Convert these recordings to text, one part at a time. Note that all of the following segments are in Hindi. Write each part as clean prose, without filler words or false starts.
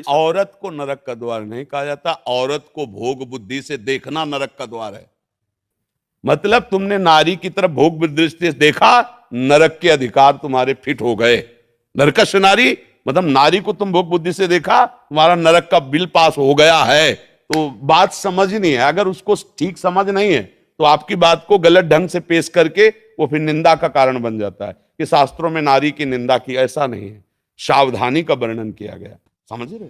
औरत को नरक का द्वार नहीं कहा जाता, औरत को भोग बुद्धि से देखना नरक का द्वार है। मतलब तुमने नारी की तरफ भोग दृष्टि से देखा, नरक के अधिकार तुम्हारे फिट हो गए। नरकश नारी मतलब नारी को तुम भोग बुद्धि से देखा, तुम्हारा नरक का बिल पास हो गया है। तो बात समझनी है, अगर उसको ठीक समझ नहीं है तो आपकी बात को गलत ढंग से पेश करके वो फिर निंदा का कारण बन जाता है कि शास्त्रों में नारी की निंदा की, ऐसा नहीं है। सावधानी का वर्णन किया गया, समझ रहे।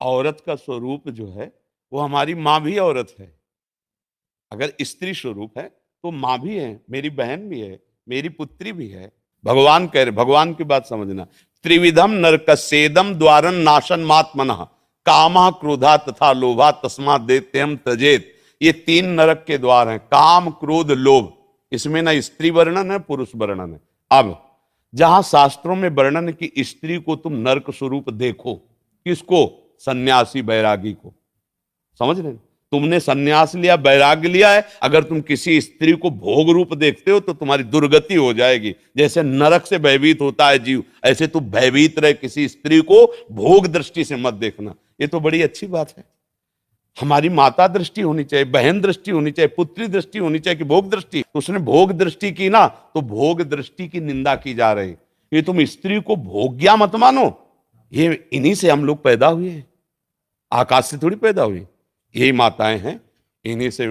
औरत का स्वरूप जो है वो हमारी माँ भी औरत है। अगर स्त्री स्वरूप है तो माँ भी है, मेरी बहन भी है, मेरी पुत्री भी है। भगवान कह रहे, भगवान की बात समझना। त्रिविधम नरकस्येदम द्वारन नाशन मात्मनः कामः क्रोधा तथा लोभा तस्मात् दैत्यम त्यजेत। ये तीन नरक के द्वार हैं, काम क्रोध लोभ। इसमें ना स्त्री वर्णन है पुरुष वर्णन है। अब जहां शास्त्रों में वर्णन की स्त्री को तुम नरक स्वरूप देखो, किसको? सन्यासी बैरागी को। समझ रहे? तुमने सन्यास लिया, वैराग्य लिया है, अगर तुम किसी स्त्री को भोग रूप देखते हो तो तुम्हारी दुर्गति हो जाएगी। जैसे नरक से भयभीत होता है जीव, ऐसे तू भयभीत रहे, किसी स्त्री को भोग दृष्टि से मत देखना। ये तो बड़ी अच्छी बात है। हमारी माता दृष्टि होनी चाहिए, बहन दृष्टि होनी चाहिए, पुत्री दृष्टि होनी चाहिए कि भोग दृष्टि। तो उसने भोग दृष्टि की ना, तो भोग दृष्टि की निंदा की जा रही। ये तुम स्त्री को भोग्या मत मानो, ये इन्हीं से हम लोग पैदा हुए हैं, आकाश से थोड़ी पैदा हुई। यही माताएं हैं, इन्हीं से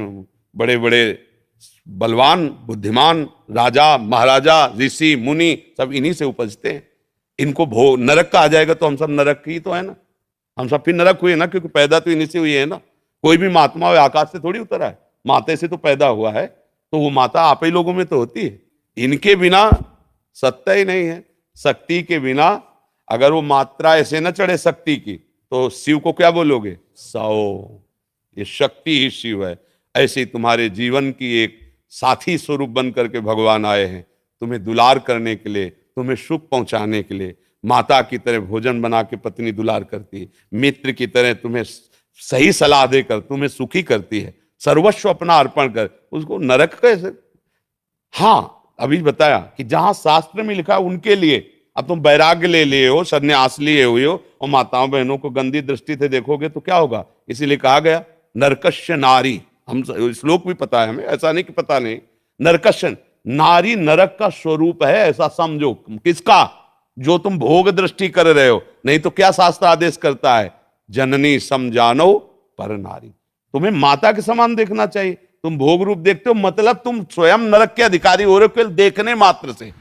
बड़े बड़े बलवान बुद्धिमान राजा महाराजा ऋषि मुनि सब इन्हीं से उपजते हैं। इनको भोग नरक का आ जाएगा तो हम सब नरक ही तो है ना, हम सब फिर नरक हुए ना, क्योंकि पैदा तो इन्हीं से हुई है ना। कोई भी महात्मा आकाश से थोड़ी उतरा है, माता से तो पैदा हुआ है, तो वो माता आप ही लोगों में तो होती है। इनके बिना सत्ता ही नहीं है। शक्ति के बिना अगर वो मात्रा ऐसे न चढ़े शक्ति की, तो शिव को क्या बोलोगे? सौ। ये शक्ति ही शिव है। ऐसे ही तुम्हारे जीवन की एक साथी स्वरूप बन करके भगवान आए हैं, तुम्हें दुलार करने के लिए, तुम्हें सुख पहुंचाने के लिए। माता की तरह भोजन बना के पत्नी दुलार करती है, मित्र की तरह तुम्हें सही सलाह देकर तुम्हें सुखी करती है, सर्वस्व अपना अर्पण कर। उसको नरक कैसे? हाँ, अभी बताया कि जहां शास्त्र में लिखा उनके लिए। अब तुम वैराग्य ले लिए हो, सन्यास लिए हुए हो, और माताओं बहनों को गंदी दृष्टि से देखोगे तो क्या होगा? इसीलिए कहा गया नरकश्य नारी। हम श्लोक भी पता है हमें, ऐसा नहीं कि पता नहीं। नरकश्य नारी नरक का स्वरूप है, ऐसा समझो। किसका? जो तुम भोग दृष्टि कर रहे हो। नहीं तो क्या शास्त्र आदेश करता है? जननी समझानो पर नारी। तुम्हें माता के समान देखना चाहिए। तुम भोग रूप देखते हो, मतलब तुम स्वयं नरक के अधिकारी हो रहे हो केवल देखने मात्र से।